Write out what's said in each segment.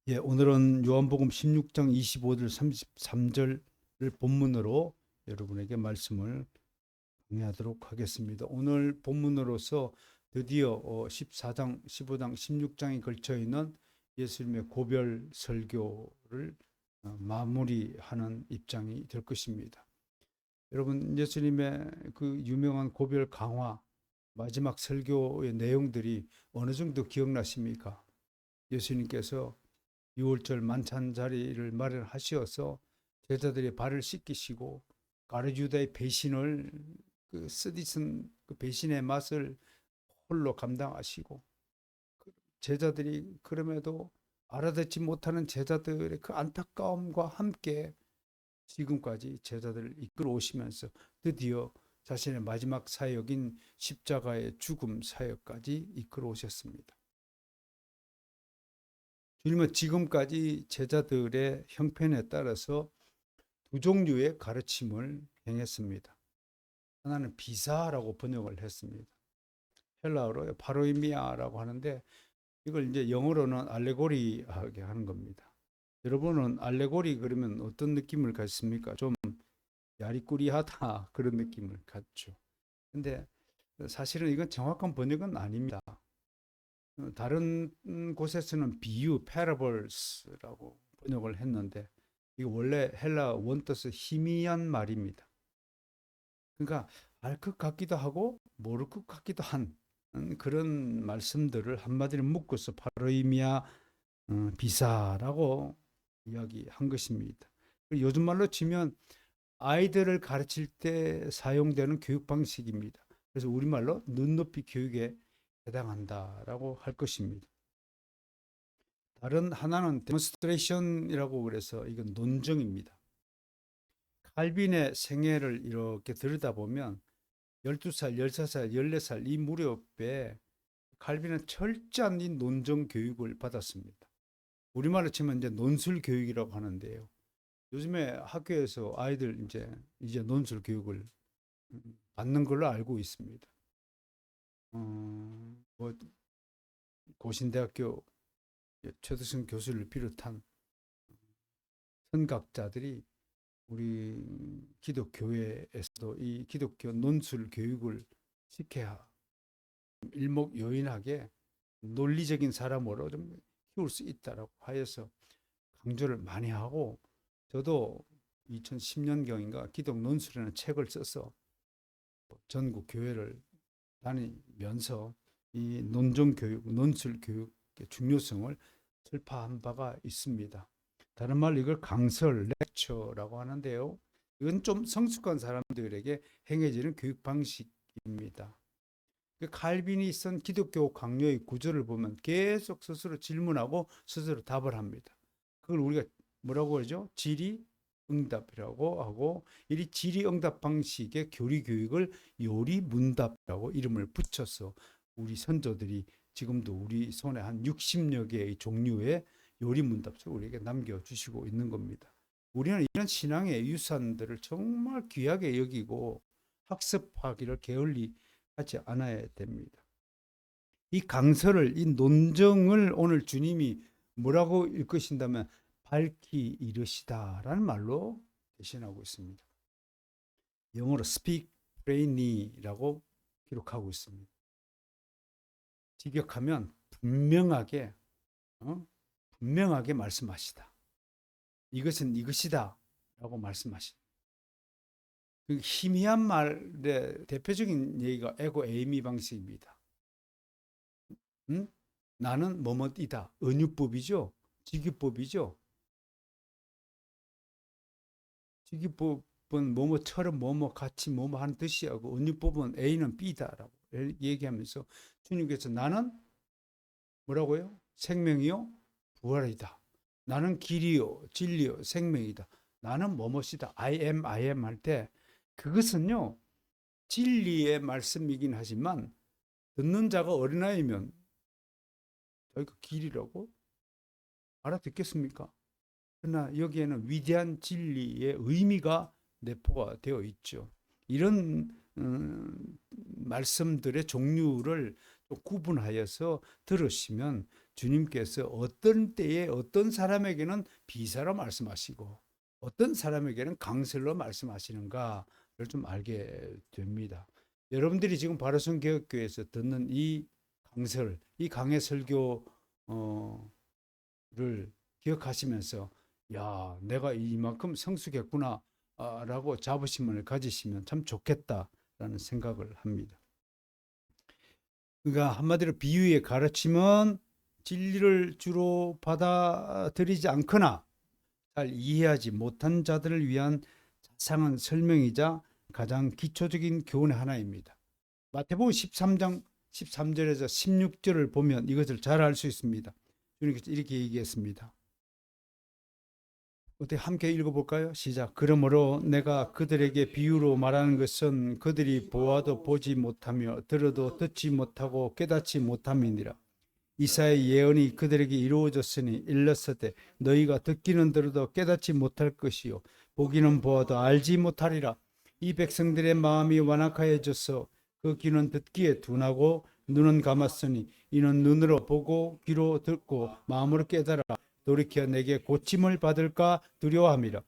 예, 오늘은 요한복음 16장 25절 33절을 본문으로 여러분에게 말씀을 공유하도록 하겠습니다. 오늘 본문으로서 드디어 14장, 15장, 16장에 걸쳐 있는 예수님의 고별 설교를 마무리하는 입장이 될 것입니다. 여러분, 예수님의 그 유명한 고별 강화 마지막 설교의 내용들이 어느 정도 기억나십니까? 예수님께서 6월절 만찬 자리를 마련하시어서 제자들의 발을 씻기시고 가룟유다의 배신을 그 쓰디쓴 그 배신의 맛을 홀로 감당하시고 제자들이 그럼에도 알아듣지 못하는 제자들의 그 안타까움과 함께 지금까지 제자들을 이끌어 오시면서 드디어 자신의 마지막 사역인 십자가의 죽음 사역까지 이끌어 오셨습니다. 주님은 지금까지 제자들의 형편에 따라서 두 종류의 가르침을 행했습니다. 하나는 비사라고 번역을 했습니다. 헬라어로 파로이미아라고 하는데 이걸 이제 영어로는 알레고리하게 하는 겁니다. 여러분은 알레고리 그러면 어떤 느낌을 갖습니까? 좀 야리꾸리하다 그런 느낌을 갖죠. 근데 사실은 이건 정확한 번역은 아닙니다. 다른 곳에서는 비유, parables라고 번역을 했는데 이거 원래 헬라 원뜻은 희미한 말입니다. 그러니까 알 것 같기도 하고 모를 것 같기도 한 그런 말씀들을 한마디로 묶어서 파르이미아 비사라고 이야기한 것입니다. 요즘 말로 치면 아이들을 가르칠 때 사용되는 교육 방식입니다. 그래서 우리말로 눈높이 교육에 해당한다라고 할 것입니다. 다른 하나는 데몬스트레이션이라고 그래서 이건 논증입니다. 칼빈의 생애를 이렇게 들여다보면 12살, 13살, 14살 이 무렵에 칼빈은 철저한 이 논정 교육을 받았습니다. 우리말로 치면 이제 논술 교육이라고 하는데요. 요즘에 학교에서 아이들 이제 논술 교육을 받는 걸로 알고 있습니다. 뭐 고신대학교 최두성 교수를 비롯한 선각자들이 우리 기독교회에서도 이 기독교 논술 교육을 시켜야 일목요연하게 논리적인 사람으로 좀 키울 수 있다라고 하여서 강조를 많이 하고 저도 2010년경인가 기독 논술이라는 책을 써서 전국 교회를 다니면서 이 논정 교육, 논술 교육의 중요성을 설파한 바가 있습니다. 다른 말로 이걸 강설, 렉처라고 하는데요. 이건 좀 성숙한 사람들에게 행해지는 교육 방식입니다. 칼빈이 쓴 기독교 강요의 구조를 보면 계속 스스로 질문하고 스스로 답을 합니다. 그걸 우리가 뭐라고 하죠? 질의응답이라고 하고 이 질의응답 방식의 교리 교육을 요리문답이라고 이름을 붙여서 우리 선조들이 지금도 우리 손에 한 60여 개의 종류의 요리문답을 우리에게 남겨주시고 있는 겁니다. 우리는 이런 신앙의 유산들을 정말 귀하게 여기고 학습하기를 게을리 하지 않아야 됩니다. 이 강설을, 이 논정을 오늘 주님이 뭐라고 읽으신다면 밝히 이르시다라는 말로 대신하고 있습니다. 영어로 speak plainly라고 기록하고 있습니다. 직역하면 분명하게, 분명하게 말씀하시다. 이것은 이것이다 라고 말씀하시다. 그 희미한 말의 대표적인 얘기가 에고 에이미 방식입니다. 나는 뭐뭐이다. 은유법이죠. 직유법이죠. 직유법은 뭐뭐처럼 뭐뭐 같이 뭐뭐 하는 뜻이하고 은유법은 A는 B다라고 얘기하면서 주님께서 나는 뭐라고요? 생명이요 부활이다. 나는 길이요 진리요 생명이다. 나는 뭐뭐이다. I am 할 때 그것은요 진리의 말씀이긴 하지만 듣는 자가 어린아이면 저희가 길이라고 알아듣겠습니까? 그러나 여기에는 위대한 진리의 의미가 내포가 되어 있죠. 이런 말씀들의 종류를 구분하여서 들으시면 주님께서 어떤 때에 어떤 사람에게는 비사로 말씀하시고 어떤 사람에게는 강설로 말씀하시는가를 좀 알게 됩니다. 여러분들이 지금 바로선 개혁교회에서 듣는 이 강설, 이 강해 설교를 기억하시면서 야, 내가 이만큼 성숙했구나 라고 자부심을 가지시면 참 좋겠다라는 생각을 합니다. 그러니까 한마디로 비유의 가르침은 진리를 주로 받아들이지 않거나 잘 이해하지 못한 자들을 위한 자상한 설명이자 가장 기초적인 교훈의 하나입니다. 마태복음 13장 13절에서 16절을 보면 이것을 잘 알 수 있습니다. 주님께서 이렇게 얘기했습니다. 어떻게 함께 읽어볼까요? 시작. 그러므로 내가 그들에게 비유로 말하는 것은 그들이 보아도 보지 못하며 들어도 듣지 못하고 깨닫지 못함이니라. 이사의 예언이 그들에게 이루어졌으니 일렀으되 너희가 듣기는 들어도 깨닫지 못할 것이요 보기는 보아도 알지 못하리라. 이 백성들의 마음이 완악하여져서 그 귀는 듣기에 둔하고 눈은 감았으니 이는 눈으로 보고 귀로 듣고 마음으로 깨달아 돌이켜 내게 고침을 받을까 두려워함이라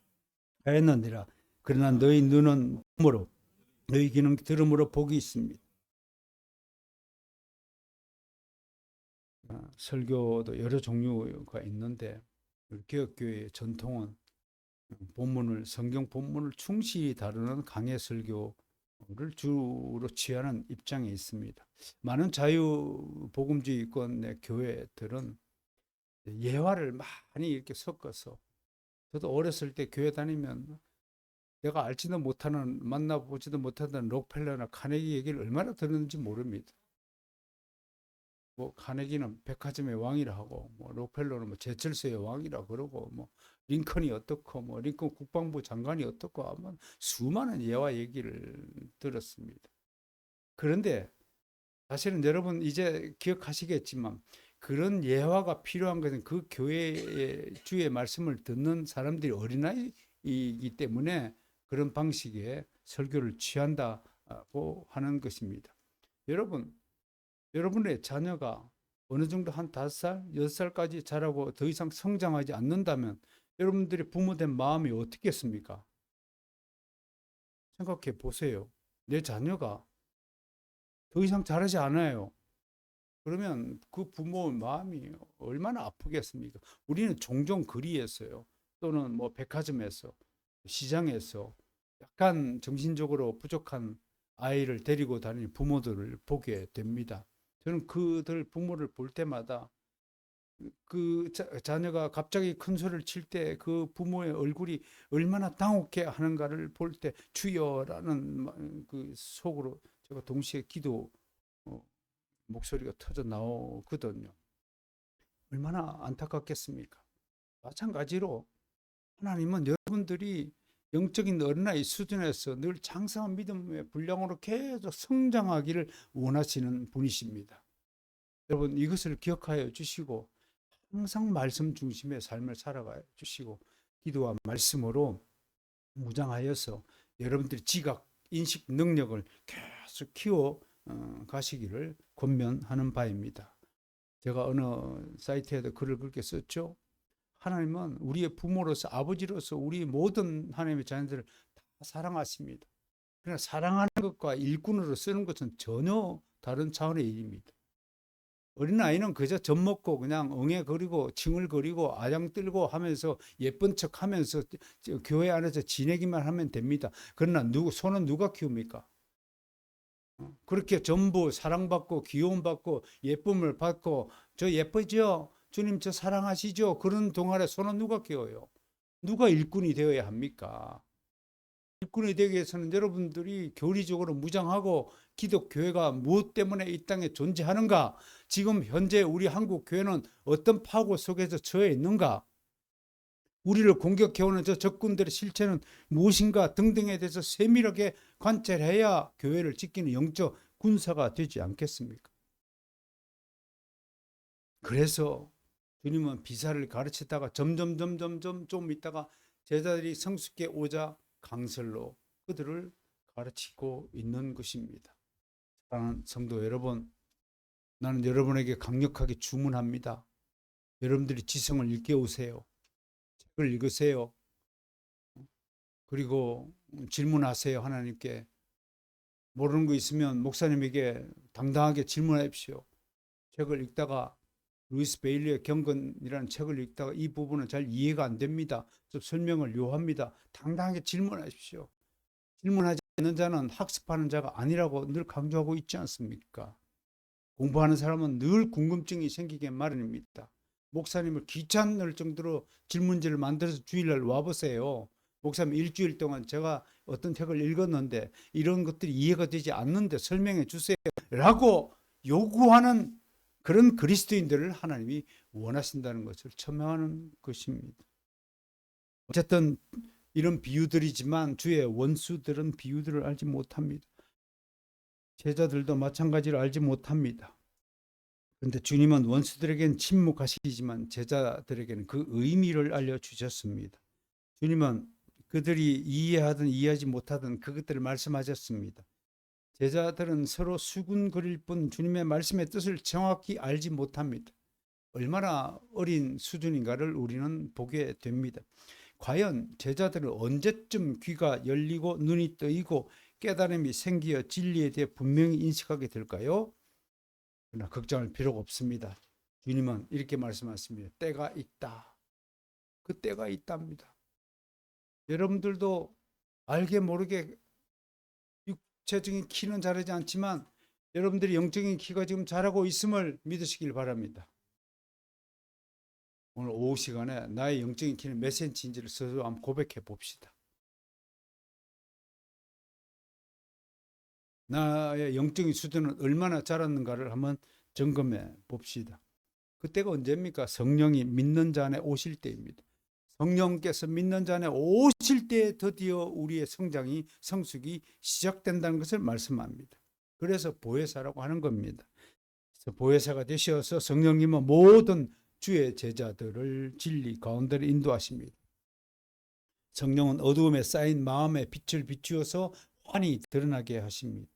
하였느니라. 그러나 너희 눈은 봄으로 너희 귀는 들음으로 복이 있습니다. 설교도 여러 종류가 있는데 개혁교회의 전통은 성경 본문을 충실히 다루는 강해 설교를 주로 취하는 입장에 있습니다. 많은 자유복음주의권의 교회들은 예화를 많이 이렇게 섞어서, 저도 어렸을 때 교회 다니면 내가 알지도 못하는, 만나보지도 못하는 록펠러나 카네기 얘기를 얼마나 들었는지 모릅니다. 뭐 카네기는 백화점의 왕이라 하고, 뭐 록펠러는 뭐 제철소의 왕이라 그러고, 뭐 링컨이 어떻고, 뭐 링컨 국방부 장관이 어떻고 하면 수많은 예화 얘기를 들었습니다. 그런데 사실은 여러분 이제 기억하시겠지만 그런 예화가 필요한 것은 그 교회의 주의 말씀을 듣는 사람들이 어린아이이기 때문에 그런 방식의 설교를 취한다고 하는 것입니다. 여러분의 자녀가 어느 정도 한 5살, 6살까지 자라고 더 이상 성장하지 않는다면 여러분들이 부모된 마음이 어떻겠습니까? 생각해 보세요. 내 자녀가 더 이상 자라지 않아요. 그러면 그 부모의 마음이 얼마나 아프겠습니까? 우리는 종종 거리에서요, 또는 뭐 백화점에서, 시장에서 약간 정신적으로 부족한 아이를 데리고 다니는 부모들을 보게 됩니다. 저는 그들 부모를 볼 때마다 그 자녀가 갑자기 큰 소리를 칠 때 그 부모의 얼굴이 얼마나 당혹해 하는가를 볼 때 주여라는 그 속으로 제가 동시에 기도 목소리가 터져 나오거든요. 얼마나 안타깝겠습니까? 마찬가지로 하나님은 여러분들이 영적인 어린아이 수준에서 늘 장성한 믿음의 분량으로 계속 성장하기를 원하시는 분이십니다. 여러분 이것을 기억하여 주시고 항상 말씀 중심의 삶을 살아가 주시고 기도와 말씀으로 무장하여서 여러분들의 지각, 인식 능력을 계속 키워 가시기를 권면하는 바입니다. 제가 어느 사이트에도 글을 그렇게 썼죠. 하나님은 우리의 부모로서, 아버지로서 우리 모든 하나님의 자녀들을 다 사랑하십니다. 그러나 사랑하는 것과 일꾼으로 쓰는 것은 전혀 다른 차원의 일입니다. 어린아이는 그저 젖먹고 그냥 엉애거리고 칭얼거리고 아장 떨고 하면서 예쁜 척 하면서 교회 안에서 지내기만 하면 됩니다. 그러나 손은 누가 키웁니까? 그렇게 전부 사랑받고 귀여움받고 예쁨을 받고 저 예쁘죠? 주님 저 사랑하시죠? 그런 동안에 손은 누가 키워요? 누가 일꾼이 되어야 합니까? 일꾼이 되기 위해서는 여러분들이 교리적으로 무장하고 기독교회가 무엇 때문에 이 땅에 존재하는가? 지금 현재 우리 한국 교회는 어떤 파고 속에서 처해 있는가? 우리를 공격해오는 저 적군들의 실체는 무엇인가 등등에 대해서 세밀하게 관찰해야 교회를 지키는 영적 군사가 되지 않겠습니까? 그래서 주님은 비사를 가르치다가 점점 좀 있다가 제자들이 성숙해 오자 강설로 그들을 가르치고 있는 것입니다. 사랑하는 성도 여러분, 나는 여러분에게 강력하게 주문합니다. 여러분들이 지성을 일깨우세요. 책을 읽으세요. 그리고 질문하세요. 하나님께. 모르는 거 있으면 목사님에게 당당하게 질문하십시오. 책을 읽다가 루이스 베일리의 경건이라는 책을 읽다가 이 부분은 잘 이해가 안 됩니다. 좀 설명을 요합니다. 당당하게 질문하십시오. 질문하지 않는 자는 학습하는 자가 아니라고 늘 강조하고 있지 않습니까? 공부하는 사람은 늘 궁금증이 생기게 마련입니다. 목사님을 귀찮을 정도로 질문지를 만들어서 주일날 와보세요. 목사님 일주일 동안 제가 어떤 책을 읽었는데 이런 것들이 이해가 되지 않는데 설명해 주세요 라고 요구하는 그런 그리스도인들을 하나님이 원하신다는 것을 천명하는 것입니다. 어쨌든 이런 비유들이지만 주의 원수들은 비유들을 알지 못합니다. 제자들도 마찬가지로 알지 못합니다. 그런데 주님은 원수들에게는 침묵하시지만 제자들에게는 그 의미를 알려주셨습니다. 주님은 그들이 이해하든 이해하지 못하든 그것들을 말씀하셨습니다. 제자들은 서로 수군거릴 뿐 주님의 말씀의 뜻을 정확히 알지 못합니다. 얼마나 어린 수준인가를 우리는 보게 됩니다. 과연 제자들은 언제쯤 귀가 열리고 눈이 뜨이고 깨달음이 생기어 진리에 대해 분명히 인식하게 될까요? 그러나 걱정할 필요가 없습니다. 주님은 이렇게 말씀하십니다. 때가 있다. 그 때가 있답니다. 여러분들도 알게 모르게 육체적인 키는 자라지 않지만 여러분들이 영적인 키가 지금 자라고 있음을 믿으시길 바랍니다. 오늘 오후 시간에 나의 영적인 키는 몇 센치인지를 스스로 한번 고백해 봅시다. 나의 영적인 수준은 얼마나 자랐는가를 한번 점검해 봅시다. 그때가 언제입니까? 성령이 믿는 자 안에 오실 때입니다. 성령께서 믿는 자 안에 오실 때 드디어 우리의 성장이 성숙이 시작된다는 것을 말씀합니다. 그래서 보혜사라고 하는 겁니다. 그래서 보혜사가 되셔서 성령님은 모든 주의 제자들을 진리 가운데로 인도하십니다. 성령은 어두움에 쌓인 마음의 빛을 비추어서 환히 드러나게 하십니다.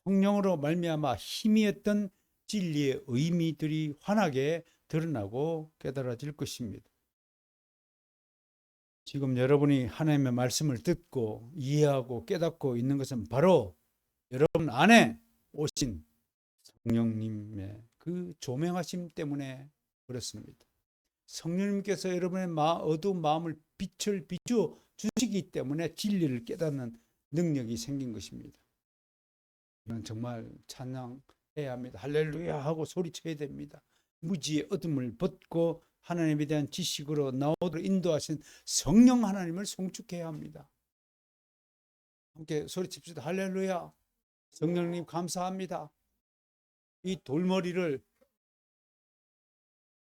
성령으로 말미암아 희미했던 진리의 의미들이 환하게 드러나고 깨달아질 것입니다. 지금 여러분이 하나님의 말씀을 듣고 이해하고 깨닫고 있는 것은 바로 여러분 안에 오신 성령님의 그 조명하심 때문에 그렇습니다. 성령님께서 여러분의 어두운 마음을 빛을 비추어 주시기 때문에 진리를 깨닫는 능력이 생긴 것입니다. 이건 정말 찬양해야 합니다. 할렐루야 하고 소리쳐야 됩니다. 무지의 어둠을 벗고 하나님에 대한 지식으로 나오도록 인도하신 성령 하나님을 송축해야 합니다. 함께 소리칩시다. 할렐루야. 성령님 감사합니다. 이 돌머리를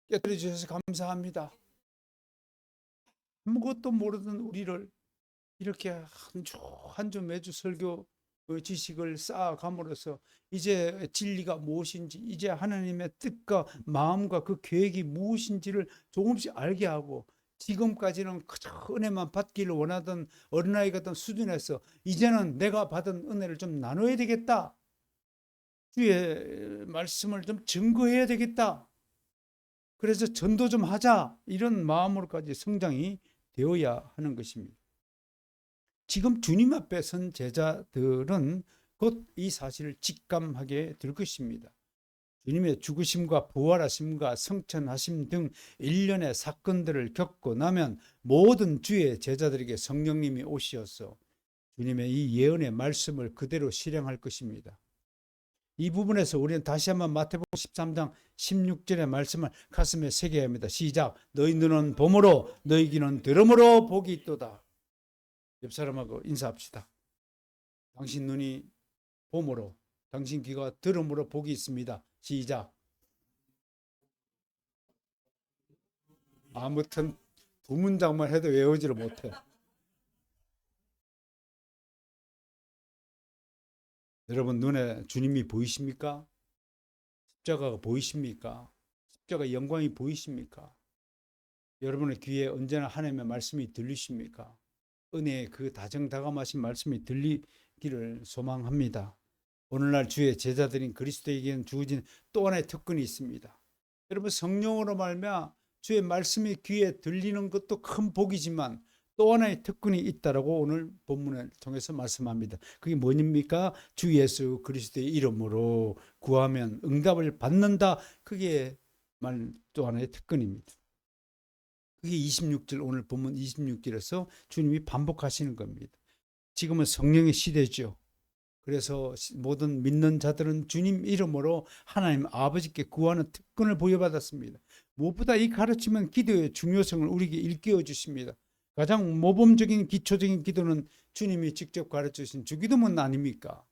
깨뜨려 주셔서 감사합니다. 아무것도 모르던 우리를 이렇게 한 주 매주 설교 지식을 쌓아감으로써 이제 진리가 무엇인지, 이제 하나님의 뜻과 마음과 그 계획이 무엇인지를 조금씩 알게 하고, 지금까지는 그저 은혜만 받기를 원하던 어린아이 같은 수준에서 이제는 내가 받은 은혜를 좀 나눠야 되겠다. 주의 말씀을 좀 증거해야 되겠다. 그래서 전도 좀 하자. 이런 마음으로까지 성장이 되어야 하는 것입니다. 지금 주님 앞에 선 제자들은 곧 이 사실을 직감하게 될 것입니다. 주님의 죽으심과 부활하심과 성천하심 등 일련의 사건들을 겪고 나면 모든 주의 제자들에게 성령님이 오시어서 주님의 이 예언의 말씀을 그대로 실행할 것입니다. 이 부분에서 우리는 다시 한번 마태복음 13장 16절의 말씀을 가슴에 새겨야 합니다. 시작. 너희 눈은 봄으로 너희 귀는 들음으로 복이 있도다. 옆 사람하고 인사합시다. 당신 눈이 봄으로, 당신 귀가 들음으로 복이 있습니다. 시작. 아무튼 두 문장만 해도 외우지를 못해. 여러분 눈에 주님이 보이십니까? 십자가가 보이십니까? 십자가 영광이 보이십니까? 여러분의 귀에 언제나 하나님의 말씀이 들리십니까? 은혜의 그 다정다감하신 말씀이 들리기를 소망합니다. 오늘날 주의 제자들인 그리스도에게는 주어진 또 하나의 특권이 있습니다. 여러분 성령으로 말미암아 주의 말씀이 귀에 들리는 것도 큰 복이지만 또 하나의 특권이 있다라고 오늘 본문을 통해서 말씀합니다. 그게 뭐입니까? 주 예수 그리스도의 이름으로 구하면 응답을 받는다. 그게 말 또 하나의 특권입니다. 그게 26절, 오늘 본문 26절에서 주님이 반복하시는 겁니다. 지금은 성령의 시대죠. 그래서 모든 믿는 자들은 주님 이름으로 하나님 아버지께 구하는 특권을 부여받았습니다. 무엇보다 이 가르침은 기도의 중요성을 우리에게 일깨워 주십니다. 가장 모범적인 기초적인 기도는 주님이 직접 가르쳐 주신 주기도문 아닙니까?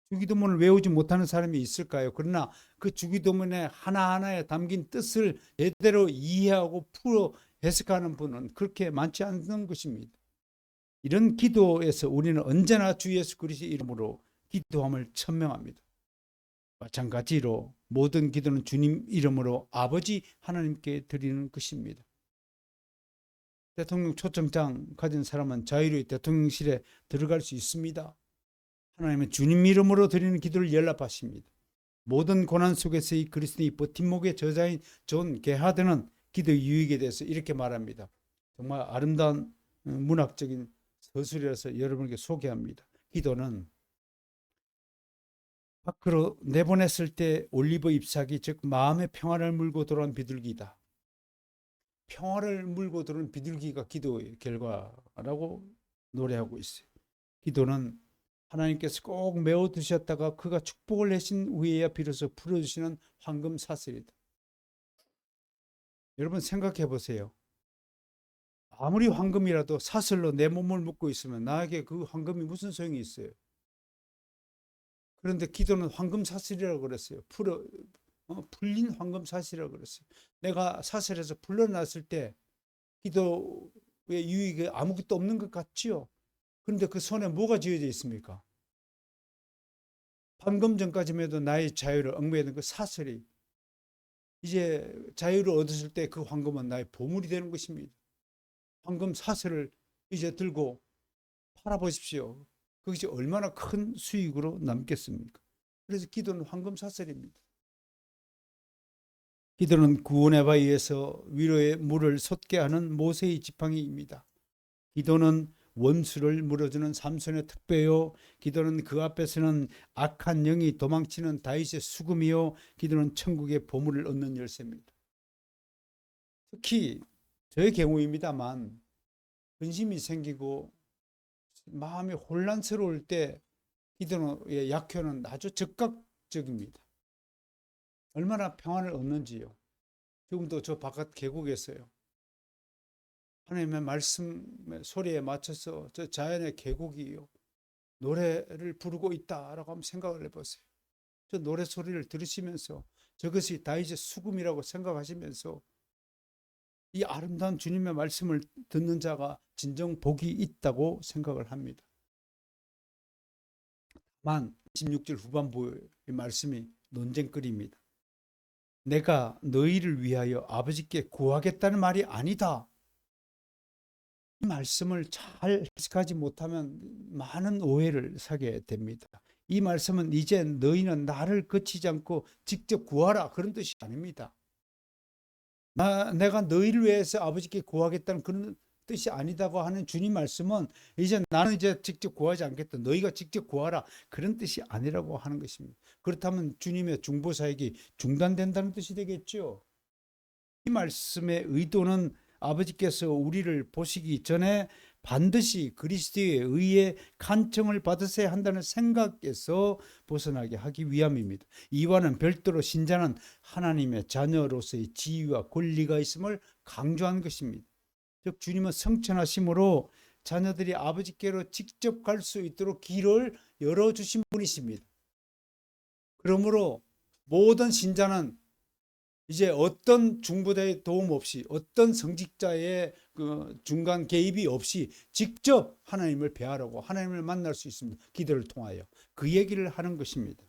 주기도문을 외우지 못하는 사람이 있을까요? 그러나 그 주기도문의 하나하나에 담긴 뜻을 제대로 이해하고 풀어 해석하는 분은 그렇게 많지 않는 것입니다. 이런 기도에서 우리는 언제나 주 예수 그리스도의 이름으로 기도함을 천명합니다. 마찬가지로 모든 기도는 주님 이름으로 아버지 하나님께 드리는 것입니다. 대통령 초청장 가진 사람은 자유로이 대통령실에 들어갈 수 있습니다. 하나님은 주님 이름으로 드리는 기도를 연락하십니다. 모든 고난 속에서의 그리스도의 버팀목의 저자인 존 게하드는 기도의 유익에 대해서 이렇게 말합니다. 정말 아름다운 문학적인 서술이라서 여러분에게 소개합니다. 기도는 밖으로 내보냈을 때 올리브 잎사귀, 즉 마음의 평화를 물고 들어온 비둘기다. 평화를 물고 들어온 비둘기가 기도의 결과라고 노래하고 있어요. 기도는 하나님께서 꼭 메워두셨다가 그가 축복을 내신 후에야 비로소 풀어주시는 황금 사슬이다. 여러분 생각해 보세요. 아무리 황금이라도 사슬로 내 몸을 묶고 있으면 나에게 그 황금이 무슨 소용이 있어요? 그런데 기도는 황금 사슬이라고 그랬어요. 풀린 황금 사슬이라고 그랬어요. 내가 사슬에서 풀려났을 때 기도의 유익이 아무것도 없는 것 같지요? 그런데 그 손에 뭐가 쥐어져 있습니까? 방금 전까지만 해도 나의 자유를 얽매이는 그 사슬이 이제 자유를 얻었을 때 그 황금은 나의 보물이 되는 것입니다. 황금 사슬을 이제 들고 팔아보십시오. 그것이 얼마나 큰 수익으로 남겠습니까? 그래서 기도는 황금 사슬입니다. 기도는 구원의 바에 의해서 위로의 물을 솟게 하는 모세의 지팡이입니다. 기도는 원수를 물어주는 삼손의 특배요. 기도는 그 앞에서는 악한 영이 도망치는 다윗의 수금이요. 기도는 천국의 보물을 얻는 열쇠입니다. 특히 저의 경우입니다만 근심이 생기고 마음이 혼란스러울 때 기도의 약효는 아주 즉각적입니다. 얼마나 평안을 얻는지요. 지금도 저 바깥 계곡에서요. 하나님의 말씀의 소리에 맞춰서 저 자연의 계곡이요. 노래를 부르고 있다라고 한번 생각을 해보세요. 저 노래 소리를 들으시면서 저것이 다윗의 수금이라고 생각하시면서 이 아름다운 주님의 말씀을 듣는 자가 진정 복이 있다고 생각을 합니다. 만 16절 후반부의 말씀이 논쟁거리입니다. 내가 너희를 위하여 아버지께 구하겠다는 말이 아니다. 이 말씀을 잘 해석하지 못하면 많은 오해를 사게 됩니다. 이 말씀은 이제 너희는 나를 거치지 않고 직접 구하라 그런 뜻이 아닙니다. 내가 너희를 위해서 아버지께 구하겠다는 그런 뜻이 아니다고 하는 주님 말씀은 이제 나는 이제 직접 구하지 않겠다. 너희가 직접 구하라. 그런 뜻이 아니라고 하는 것입니다. 그렇다면 주님의 중보사역이 중단된다는 뜻이 되겠죠. 이 말씀의 의도는 아버지께서 우리를 보시기 전에 반드시 그리스도의 의에 간청을 받으셔야 한다는 생각에서 벗어나게 하기 위함입니다. 이와는 별도로 신자는 하나님의 자녀로서의 지위와 권리가 있음을 강조한 것입니다. 즉 주님은 성천하심으로 자녀들이 아버지께로 직접 갈 수 있도록 길을 열어주신 분이십니다. 그러므로 모든 신자는 이제 어떤 중보자의 도움 없이 어떤 성직자의 그 중간 개입이 없이 직접 하나님을 배하라고 하나님을 만날 수 있습니다. 기도를 통하여 그 얘기를 하는 것입니다.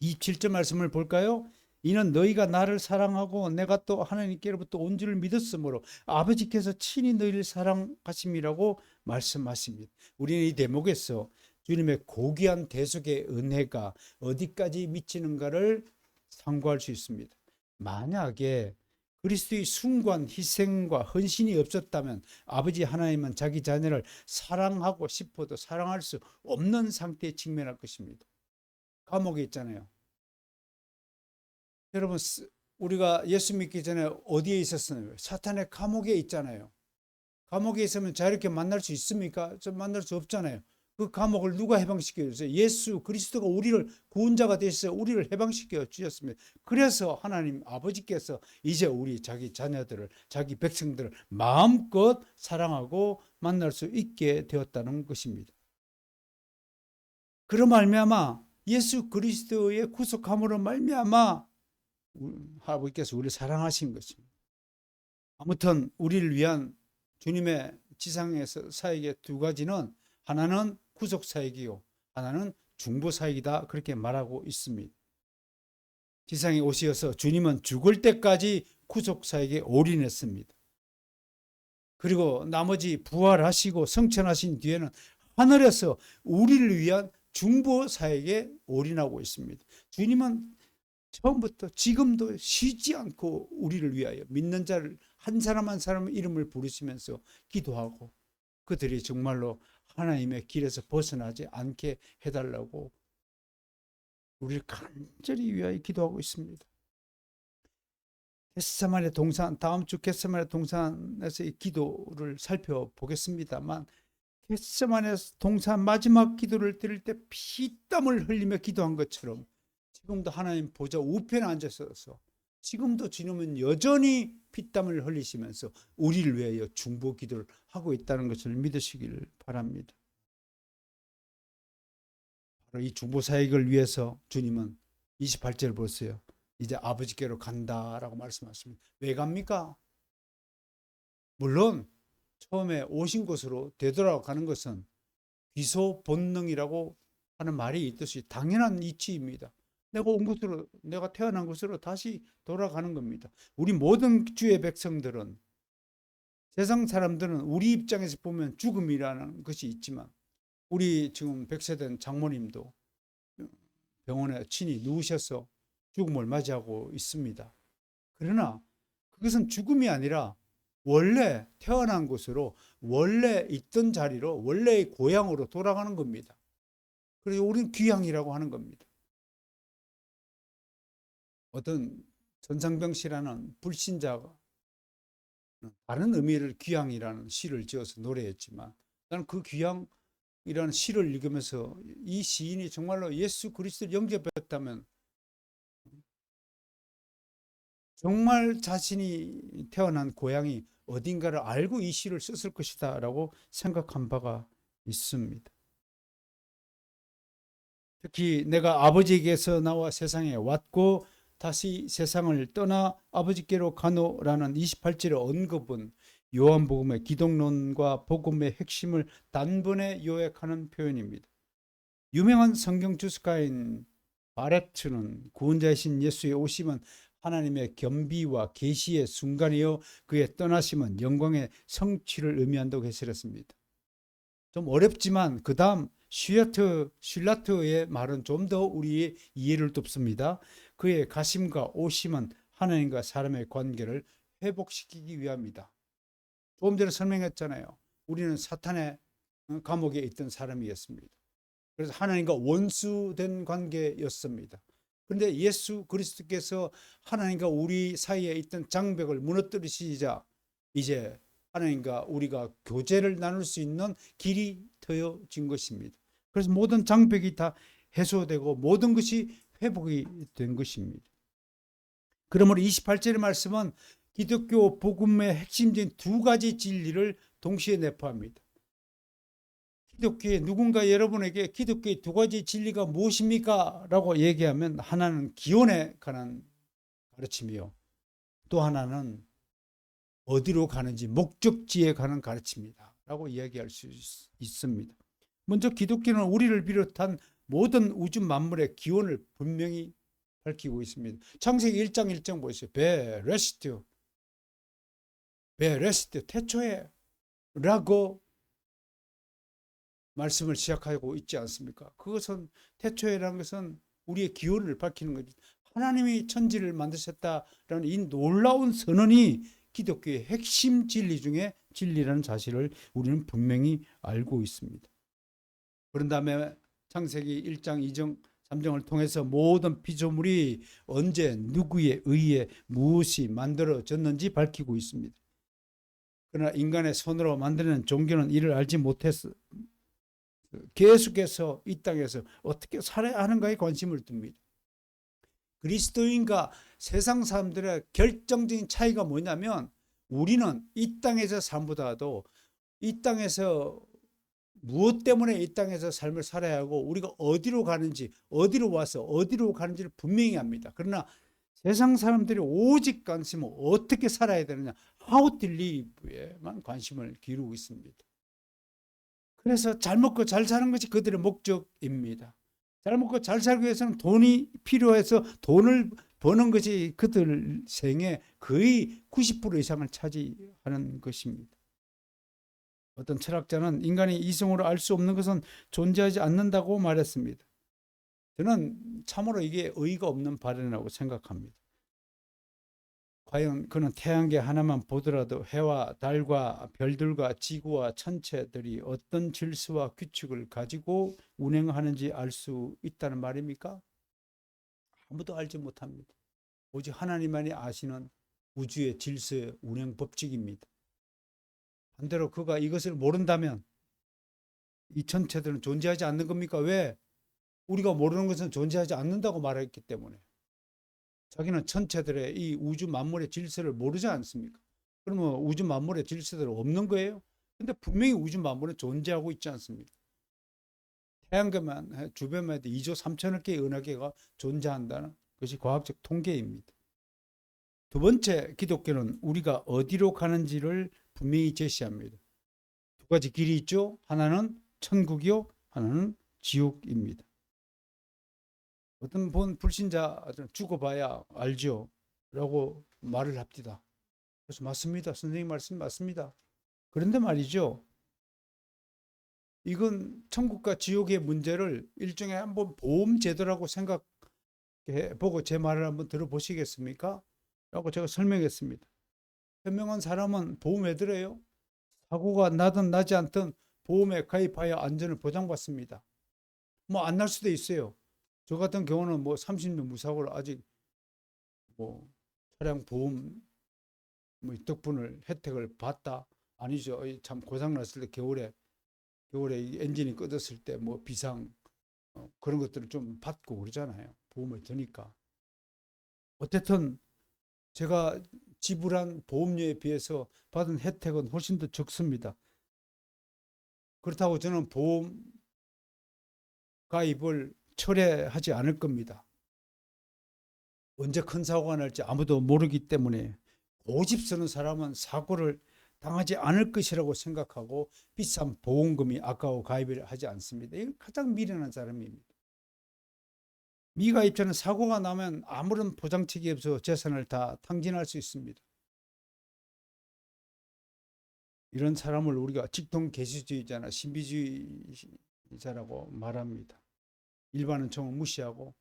27절 말씀을 볼까요? 이는 너희가 나를 사랑하고 내가 또 하나님께로부터 온 줄을 믿었으므로 아버지께서 친히 너희를 사랑하심이라고 말씀하십니다. 우리는 이 대목에서 주님의 고귀한 대속의 은혜가 어디까지 미치는가를 상고할 수 있습니다. 만약에 그리스도의 숭고한 희생과 헌신이 없었다면 아버지 하나님은 자기 자녀를 사랑하고 싶어도 사랑할 수 없는 상태에 직면할 것입니다. 감옥에 있잖아요. 여러분, 우리가 예수 믿기 전에 어디에 있었어요? 사탄의 감옥에 있잖아요. 감옥에 있으면 자유롭게 만날 수 있습니까? 만날 수 없잖아요. 그 감옥을 누가 해방시켜 주세요? 예수 그리스도가 우리를 구원자가 되셔서 우리를 해방시켜 주셨습니다. 그래서 하나님 아버지께서 이제 우리 자기 자녀들을, 자기 백성들을 마음껏 사랑하고 만날 수 있게 되었다는 것입니다. 그로 말미암아 예수 그리스도의 구속함으로 말미암아 아버지께서 우리를 사랑하신 것입니다. 아무튼 우리를 위한 주님의 지상에서 사역의 두 가지는, 하나는 구속 사역이요, 하나는 중보 사역이다, 그렇게 말하고 있습니다. 지상에 오셔서 주님은 죽을 때까지 구속 사역에 올인했습니다. 그리고 나머지 부활하시고 성천하신 뒤에는 하늘에서 우리를 위한 중보 사역에 올인하고 있습니다. 주님은 처음부터 지금도 쉬지 않고 우리를 위하여 믿는 자를 한 사람 한 사람 이름을 부르시면서 기도하고 그들이 정말로 하나님의 길에서 벗어나지 않게 해달라고 우리를 간절히 위하여 기도하고 있습니다. 겟세마네 동산, 다음 주 겟세마네 동산에서의 기도를 살펴보겠습니다만, 겟세마네 동산 마지막 기도를 드릴 때 피땀을 흘리며 기도한 것처럼 지금도 하나님 보좌 우편에 앉아서 지금도 주님은 여전히 피땀을 흘리시면서 우리를 위하여 중보 기도를 하고 있다는 것을 믿으시길 바랍니다. 바로 이 중보 사역을 위해서 주님은 28절 보세요. 이제 아버지께로 간다라고 말씀하십니다. 왜 갑니까? 물론 처음에 오신 곳으로 되돌아가는 것은 귀소 본능이라고 하는 말이 있듯이 당연한 이치입니다. 내가 온 곳으로, 내가 태어난 곳으로 다시 돌아가는 겁니다. 우리 모든 주의 백성들은, 세상 사람들은 우리 입장에서 보면 죽음이라는 것이 있지만, 우리 지금 100세 된 장모님도 병원에 친히 누우셔서 죽음을 맞이하고 있습니다. 그러나 그것은 죽음이 아니라 원래 태어난 곳으로, 원래 있던 자리로, 원래의 고향으로 돌아가는 겁니다. 그래서 우리는 귀향이라고 하는 겁니다. 어떤 전상병 씨라는 불신자가 다른 의미를 귀향이라는 시를 지어서 노래했지만, 나는 그 귀향이라는 시를 읽으면서 이 시인이 정말로 예수 그리스도를 영접했다면 정말 자신이 태어난 고향이 어딘가를 알고 이 시를 썼을 것이다 라고 생각한 바가 있습니다. 특히 내가 아버지에게서 나와 세상에 왔고 다시 세상을 떠나 아버지께로 가노라는 28절의 언급은 요한복음의 기독론과 복음의 핵심을 단번에 요약하는 표현입니다. 유명한 성경 주석가인 바레트는 구원자이신 예수의 오심은 하나님의 겸비와 계시의 순간이요 그의 떠나심은 영광의 성취를 의미한다고 해설했습니다. 좀 어렵지만 그 다음 슐라트의 말은 좀 더 우리의 이해를 돕습니다. 그의 가심과 오심은 하나님과 사람의 관계를 회복시키기 위함이다. 조금 전에 설명했잖아요. 우리는 사탄의 감옥에 있던 사람이었습니다. 그래서 하나님과 원수된 관계였습니다. 그런데 예수 그리스도께서 하나님과 우리 사이에 있던 장벽을 무너뜨리시자 이제 하나님과 우리가 교제를 나눌 수 있는 길이 트여진 것입니다. 그래서 모든 장벽이 다 해소되고 모든 것이 회복이 된 것입니다. 그러므로 28절의 말씀은 기독교 복음의 핵심적인 두 가지 진리를 동시에 내포합니다. 기독교의 누군가 여러분에게 기독교의 두 가지 진리가 무엇입니까? 라고 얘기하면 하나는 기원에 관한 가르침이요. 또 하나는 어디로 가는지 목적지에 관한 가르침이다 라고 이야기할 수 있습니다. 먼저 기독교는 우리를 비롯한 모든 우주 만물의 기원을 분명히 밝히고 있습니다. 창세기 1장 1장 보세요. 베레스트 태초에 라고 말씀을 시작하고 있지 않습니까? 그것은 태초에라는 것은 우리의 기원을 밝히는 거지. 하나님이 천지를 만드셨다라는 이 놀라운 선언이 기독교의 핵심 진리 중에 진리라는 사실을 우리는 분명히 알고 있습니다. 그런 다음에 창세기 1장, 2장, 3장을 통해서 모든 피조물이 언제 누구에 의해 무엇이 만들어졌는지 밝히고 있습니다. 그러나 인간의 손으로 만드는 종교는 이를 알지 못해서 계속해서 이 땅에서 어떻게 살아야 하는가에 관심을 둡니다. 그리스도인과 세상 사람들의 결정적인 차이가 뭐냐면 우리는 이 땅에서 삶보다도 이 땅에서 무엇 때문에 이 땅에서 삶을 살아야 하고 우리가 어디로 가는지, 어디로 와서 어디로 가는지를 분명히 합니다. 그러나 세상 사람들이 오직 관심은 어떻게 살아야 되느냐, how to live에만 관심을 기울이고 있습니다. 그래서 잘 먹고 잘 사는 것이 그들의 목적입니다. 잘 먹고 잘 살기 위해서는 돈이 필요해서 돈을 버는 것이 그들 생의 거의 90% 이상을 차지하는 것입니다. 어떤 철학자는 인간이 이성으로 알 수 없는 것은 존재하지 않는다고 말했습니다. 저는 참으로 이게 의의가 없는 발언이라고 생각합니다. 과연 그는 태양계 하나만 보더라도 해와 달과 별들과 지구와 천체들이 어떤 질서와 규칙을 가지고 운행하는지 알 수 있다는 말입니까? 아무도 알지 못합니다. 오직 하나님만이 아시는 우주의 질서의 운행 법칙입니다. 반대로 그가 이것을 모른다면 이 천체들은 존재하지 않는 겁니까? 왜? 우리가 모르는 것은 존재하지 않는다고 말했기 때문에. 자기는 천체들의 이 우주 만물의 질서를 모르지 않습니까? 그러면 우주 만물의 질서들은 없는 거예요? 근데 분명히 우주 만물은 존재하고 있지 않습니까? 태양계만 주변만 해도 2조 3천억 개의 은하계가 존재한다는 것이 과학적 통계입니다. 두 번째, 기독교는 우리가 어디로 가는지를 분명히 제시합니다. 두 가지 길이 있죠. 하나는 천국이요, 하나는 지옥입니다. 어떤 본 불신자 죽어봐야 알죠 라고 말을 합니다. 그래서 맞습니다. 선생님 말씀 맞습니다. 그런데 말이죠, 이건 천국과 지옥의 문제를 일종의 한번 보험 제도라고 생각해 보고 제 말을 한번 들어보시겠습니까? 라고 제가 설명했습니다. 현명한 사람은 보험 왜 들어요? 사고가 나든 나지 않든 보험에 가입하여 안전을 보장받습니다. 뭐 안 날 수도 있어요. 저 같은 경우는 뭐 30년 무사고를 아직 뭐 차량 보험 뭐 덕분을 혜택을 봤다 아니죠. 참 고장 났을 때 겨울에 엔진이 꺼졌을 때 뭐 비상 그런 것들을 좀 받고 그러잖아요. 보험을 드니까. 어쨌든 제가 지불한 보험료에 비해서 받은 혜택은 훨씬 더 적습니다. 그렇다고 저는 보험 가입을 철회하지 않을 겁니다. 언제 큰 사고가 날지 아무도 모르기 때문에 고집 쓰는 사람은 사고를 당하지 않을 것이라고 생각하고 비싼 보험금이 아까워 가입을 하지 않습니다. 이건 가장 미련한 사람입니다. 미가입자는 사고가 나면 아무런 보장책이 없어 재산을 다 탕진할 수 있습니다. 이런 사람을 우리가 직통 계시주의자나 신비주의자라고 말합니다. 일반 은총은 무시하고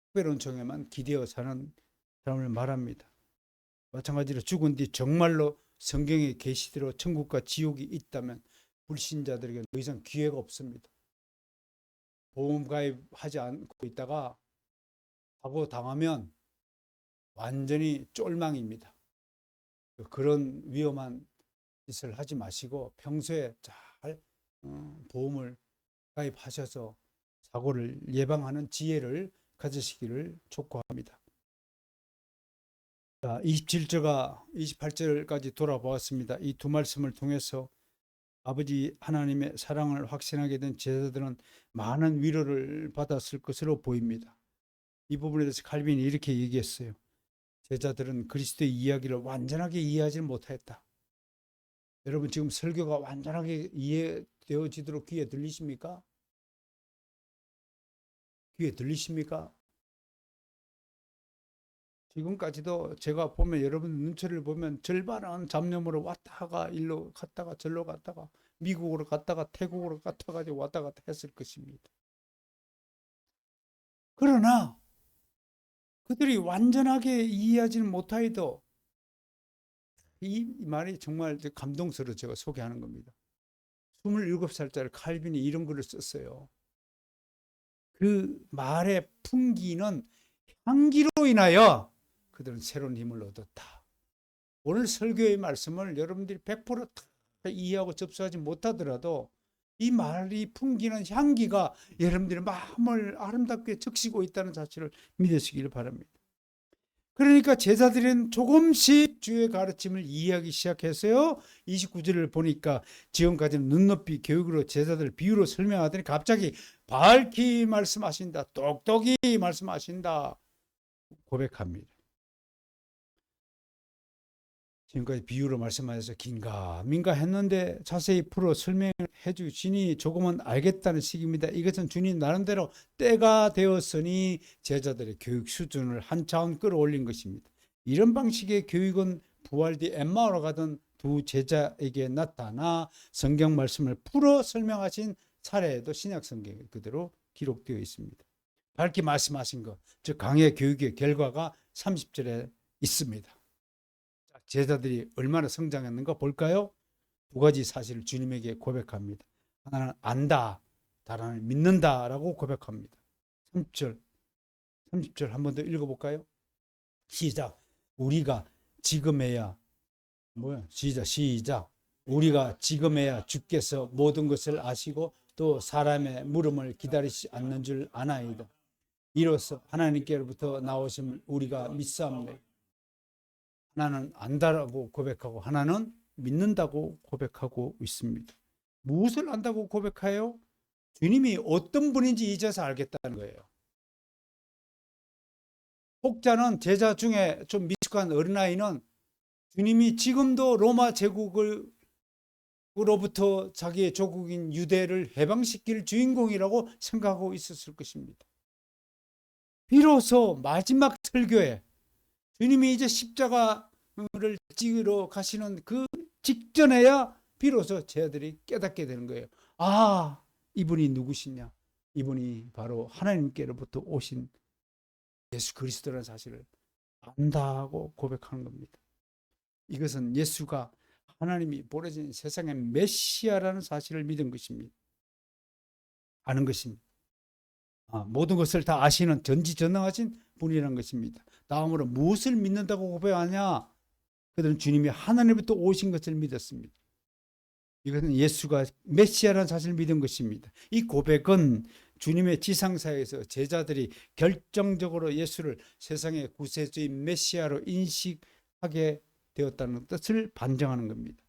특별 은총에만 기대어 사는 사람을 말합니다. 마찬가지로 죽은 뒤 정말로 성경의 계시대로 천국과 지옥이 있다면 불신자들에게 더 이상 기회가 없습니다. 보험 가입하지 않고 있다가 사고 당하면 완전히 쫄망입니다. 그런 위험한 짓을 하지 마시고 평소에 잘 보험을 가입하셔서 사고를 예방하는 지혜를 가지시기를 촉구합니다. 자, 27절과 28절까지 돌아보았습니다. 이 두 말씀을 통해서 아버지 하나님의 사랑을 확신하게 된 제자들은 많은 위로를 받았을 것으로 보입니다. 이 부분에 대해서 칼빈이 이렇게 얘기했어요. 제자들은 그리스도의 이야기를 완전하게 이해하지 못했다. 여러분 지금 설교가 완전하게 이해되어지도록 귀에 들리십니까? 귀에 들리십니까? 지금까지도 제가 보면 여러분 눈초리를 보면 절반은 잡념으로 왔다가 일로 갔다가 절로 갔다가 미국으로 갔다가 태국으로 갔다가 왔다 갔다 했을 것입니다. 그러나 그들이 완전하게 이해하지는 못하여도 이 말이 정말 감동스러워 제가 소개하는 겁니다. 27살짜리 칼빈이 이런 글을 썼어요. 그 말의 풍기는 향기로 인하여 그들은 새로운 힘을 얻었다. 오늘 설교의 말씀을 여러분들이 100%다 이해하고 접수하지 못하더라도 이 말이 풍기는 향기가 여러분들의 마음을 아름답게 적시고 있다는 사실을 믿으시길 바랍니다. 그러니까 제자들은 조금씩 주의 가르침을 이해하기 시작했어요. 29절을 보니까 지금까지는 눈높이 교육으로 제자들 비유로 설명하더니 갑자기 밝히 말씀하신다. 똑똑히 말씀하신다. 고백합니다. 지금까지 비유로 말씀하셔서 긴가민가 했는데 자세히 풀어 설명해 주시니 조금은 알겠다는 식입니다. 이것은 주님 나름대로 때가 되었으니 제자들의 교육 수준을 한 차원 끌어올린 것입니다. 이런 방식의 교육은 부활 뒤 엠마오로 가던 두 제자에게 나타나 성경 말씀을 풀어 설명하신 사례에도 신약 성경에 그대로 기록되어 있습니다. 밝게 말씀하신 것, 즉 강의 교육의 결과가 30절에 있습니다. 제자들이 얼마나 성장했는가 볼까요? 두 가지 사실을 주님에게 고백합니다. 하나는 안다, 다른 하나는 믿는다라고 고백합니다. 30절 한 번 더 읽어볼까요? 시작. 우리가 지금에야 시작. 우리가 지금에야 주께서 모든 것을 아시고 또 사람의 물음을 기다리지 않는 줄 아나이다. 이로써 하나님께로부터 나오심을 우리가 믿사옵나이다. 하나는 안다라고 고백하고 하나는 믿는다고 고백하고 있습니다. 무엇을 안다고 고백해요? 주님이 어떤 분인지 이제서 알겠다는 거예요. 혹자는 제자 중에 좀 미숙한 어린아이는 주님이 지금도 로마 제국으로부터 자기의 조국인 유대를 해방시킬 주인공이라고 생각하고 있었을 것입니다. 비로소 마지막 설교에 주님이 이제 십자가를 찍으러 가시는 그 직전에야 비로소 제자들이 깨닫게 되는 거예요. 아, 이분이 누구시냐? 이분이 바로 하나님께로부터 오신 예수 그리스도라는 사실을 안다고 고백하는 겁니다. 이것은 예수가 하나님이 보내신 세상의 메시아라는 사실을 믿은 것입니다. 아는 것입니다. 모든 것을 다 아시는 전지전능하신 분이라는 것입니다. 다음으로 무엇을 믿는다고 고백하냐? 그들은 주님이 하나님부터 오신 것을 믿었습니다. 이것은 예수가 메시아라는 사실을 믿은 것입니다. 이 고백은 주님의 지상사에서 제자들이 결정적으로 예수를 세상의 구세주인 메시아로 인식하게 되었다는 뜻을 반증하는 겁니다.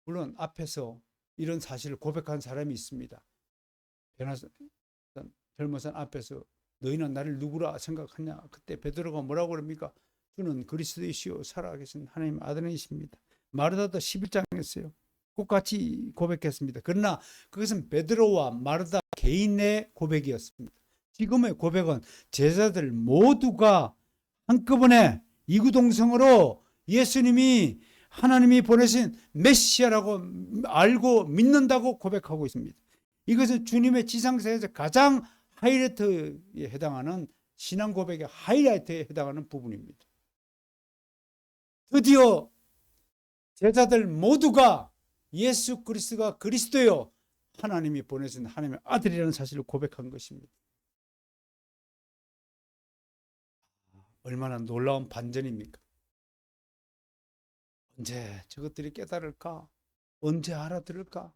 물론 앞에서 이런 사실을 고백한 사람이 있습니다. 젊은 산 앞에서 너희는 나를 누구라 생각하냐? 그때 베드로가 뭐라고 그럽니까? 주는 그리스도이시요 살아계신 하나님 아들이십니다. 마르다도 11장이었어요. 똑같이 고백했습니다. 그러나 그것은 베드로와 마르다 개인의 고백이었습니다. 지금의 고백은 제자들 모두가 한꺼번에 이구동성으로 예수님이 하나님이 보내신 메시아라고 알고 믿는다고 고백하고 있습니다. 이것은 주님의 지상사에서 가장 하이라이트에 해당하는 신앙 고백의 하이라이트에 해당하는 부분입니다. 드디어 제자들 모두가 예수 그리스도가 그리스도요 하나님이 보내신 하나님의 아들이라는 사실을 고백한 것입니다. 얼마나 놀라운 반전입니까? 언제 저것들이 깨달을까? 언제 알아들을까?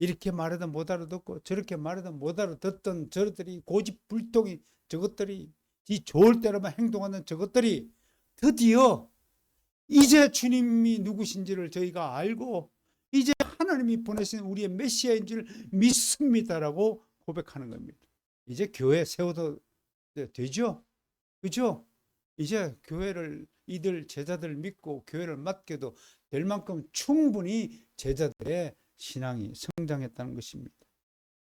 이렇게 말해도 못 알아듣고 저렇게 말해도 못 알아듣던 저것들이 고집불통이 저것들이 지 좋을 대로만 행동하는 저것들이 드디어 이제 주님이 누구신지를 저희가 알고 이제 하나님이 보내신 우리의 메시아인 줄 믿습니다라고 고백하는 겁니다. 이제 교회 세워도 되죠? 그죠? 이제 교회를 이들 제자들 믿고 교회를 맡겨도 될 만큼 충분히 제자들의 신앙이 성장했다는 것입니다.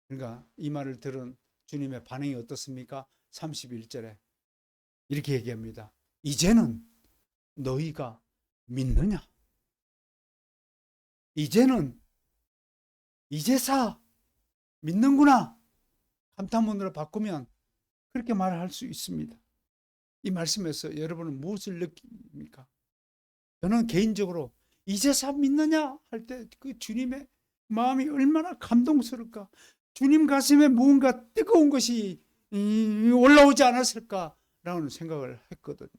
그러니까 이 말을 들은 주님의 반응이 어떻습니까? 31절에 이렇게 얘기합니다. 이제는 너희가 믿느냐? 이제는 이제사 믿는구나. 감탄문으로 바꾸면 그렇게 말할 수 있습니다. 이 말씀에서 여러분은 무엇을 느낍니까? 저는 개인적으로 이제서 믿느냐 할 때 그 주님의 마음이 얼마나 감동스러울까. 주님 가슴에 무언가 뜨거운 것이 올라오지 않았을까라는 생각을 했거든요.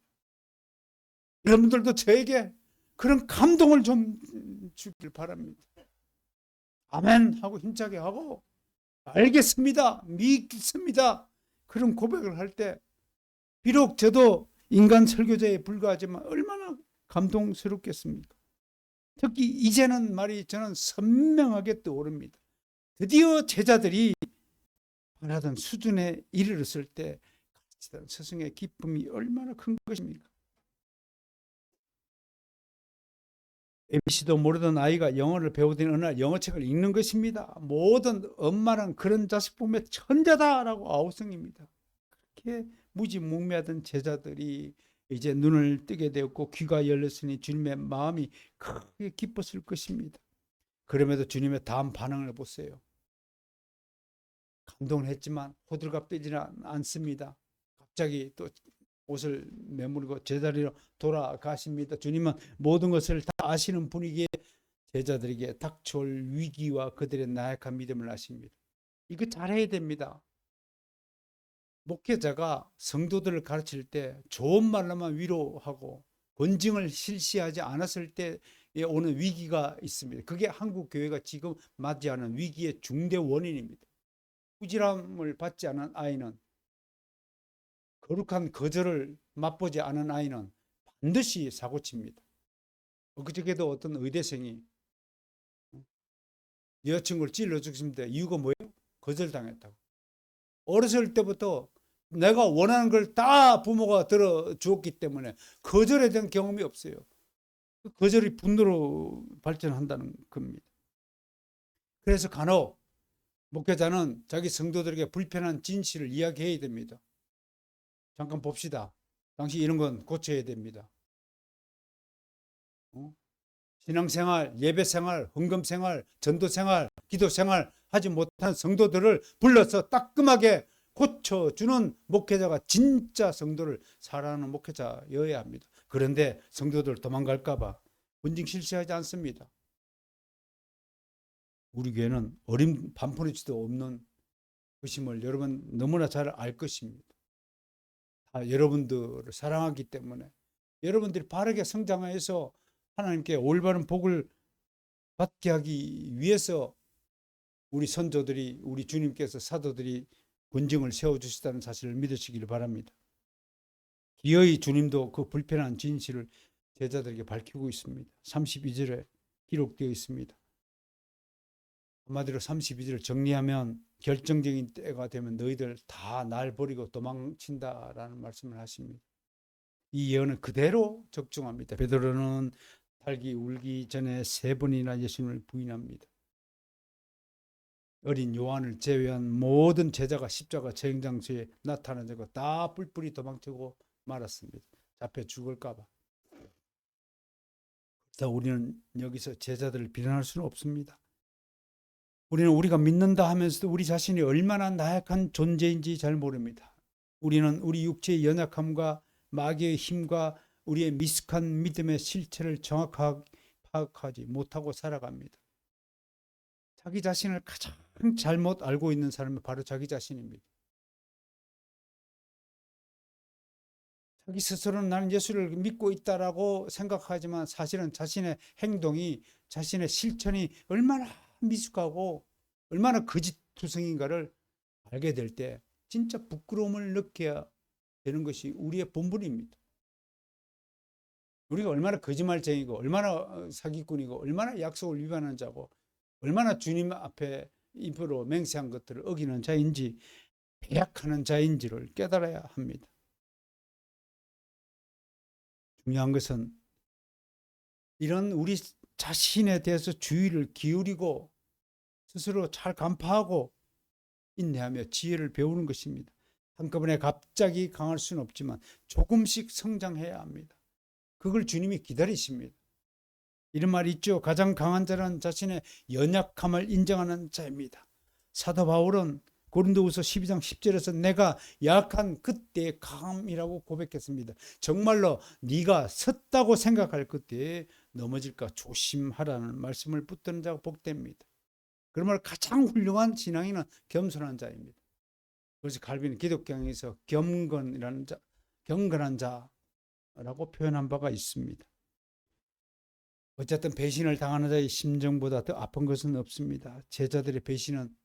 여러분들도 저에게 그런 감동을 좀 주길 바랍니다. 아멘 하고 힘차게 하고 알겠습니다, 믿습니다, 그런 고백을 할 때 비록 저도 인간 설교자에 불과하지만 얼마나 감동스럽겠습니까? 특히 이제는 말이 저는 선명하게 떠오릅니다. 드디어 제자들이 바라던 수준에 이르렀을 때 스승의 기쁨이 얼마나 큰 것입니까? ABC도 모르던 아이가 영어를 배우던 어느 날 영어책을 읽는 것입니다. 모든 엄마는 그런 자식 보면 천재다라고 아우성입니다. 그렇게 무지몽매하던 제자들이 이제 눈을 뜨게 되었고 귀가 열렸으니 주님의 마음이 크게 기뻤을 것입니다. 그럼에도 주님의 다음 반응을 보세요. 감동을 했지만 호들갑 떠지는 않습니다. 갑자기 또 옷을 매무르고 제자리로 돌아가십니다. 주님은 모든 것을 다 아시는 분이기에 제자들에게 닥쳐올 위기와 그들의 나약한 믿음을 아십니다. 이거 잘해야 됩니다. 목회자가 성도들을 가르칠 때 좋은 말로만 위로하고 권징을 실시하지 않았을 때 오는 위기가 있습니다. 그게 한국 교회가 지금 맞이하는 위기의 중대 원인입니다. 꾸지람을 받지 않은 아이는, 거룩한 거절을 맛보지 않은 아이는 반드시 사고칩니다. 그저께도 어떤 의대생이 여자친구를 찔러 죽습니다. 이유가 뭐예요? 거절당했다고. 어렸을 때부터 내가 원하는 걸 다 부모가 들어주었기 때문에 거절에 대한 경험이 없어요. 거절이 분노로 발전한다는 겁니다. 그래서 간혹 목회자는 자기 성도들에게 불편한 진실을 이야기해야 됩니다. 잠깐 봅시다. 당신 이런 건 고쳐야 됩니다. 신앙생활, 예배생활, 헌금생활, 전도생활, 기도생활 하지 못한 성도들을 불러서 따끔하게 고쳐주는 목회자가 진짜 성도를 사랑하는 목회자여야 합니다. 그런데 성도들 도망갈까 봐 권징 실시하지 않습니다. 우리 교회는 어린 반푼어치도 없는 것임을 여러분 너무나 잘 알 것입니다. 다 여러분들을 사랑하기 때문에 여러분들이 바르게 성장해서 하나님께 올바른 복을 받게 하기 위해서 우리 선조들이, 우리 주님께서 사도들이 권징을 세워주시다는 사실을 믿으시기를 바랍니다. 기어이 주님도 그 불편한 진실을 제자들에게 밝히고 있습니다. 32절에 기록되어 있습니다. 한마디로 32절을 정리하면 결정적인 때가 되면 너희들 다 날 버리고 도망친다라는 말씀을 하십니다. 이 예언은 그대로 적중합니다. 베드로는 달기 울기 전에 3번이나 예수님을 부인합니다. 어린 요한을 제외한 모든 제자가 십자가 재행장소에 나타나고 다 뿔뿔이 도망치고 말았습니다. 잡혀 죽을까 봐. 그래서 우리는 여기서 제자들을 비난할 수는 없습니다. 우리는 우리가 믿는다 하면서도 우리 자신이 얼마나 나약한 존재인지 잘 모릅니다. 우리는 우리 육체의 연약함과 마귀의 힘과 우리의 미숙한 믿음의 실체를 정확하게 파악하지 못하고 살아갑니다. 자기 자신을 가장 잘못 알고 있는 사람이 바로 자기 자신입니다. 자기 스스로는 나는 예수를 믿고 있다라고 생각하지만 사실은 자신의 행동이, 자신의 실천이 얼마나 미숙하고 얼마나 거짓투성인가를 알게 될 때 진짜 부끄러움을 느껴야 되는 것이 우리의 본분입니다. 우리가 얼마나 거짓말쟁이고 얼마나 사기꾼이고 얼마나 약속을 위반하는 자고 얼마나 주님 앞에 입으로 맹세한 것들을 어기는 자인지, 배약하는 자인지를 깨달아야 합니다. 중요한 것은 이런 우리 자신에 대해서 주의를 기울이고 스스로 잘 간파하고 인내하며 지혜를 배우는 것입니다. 한꺼번에 갑자기 강할 수는 없지만 조금씩 성장해야 합니다. 그걸 주님이 기다리십니다. 이런 말이 있죠. 가장 강한 자는 자신의 연약함을 인정하는 자입니다. 사도 바울은 고린도후서 12장 10절에서 내가 약한 그때의 강함이라고 고백했습니다. 정말로 네가 섰다고 생각할 그때에 넘어질까 조심하라는 말씀을 붙드는 자가 복됩니다. 그러므로 가장 훌륭한 신앙인은 겸손한 자입니다. 그래서 갈비는 기독교에서 경건이라는 자, 경건한 자라고 표현한 바가 있습니다. 어쨌든 배신을 당하는 자의 심정보다 더 아픈 것은 없습니다. 제자들의 배신은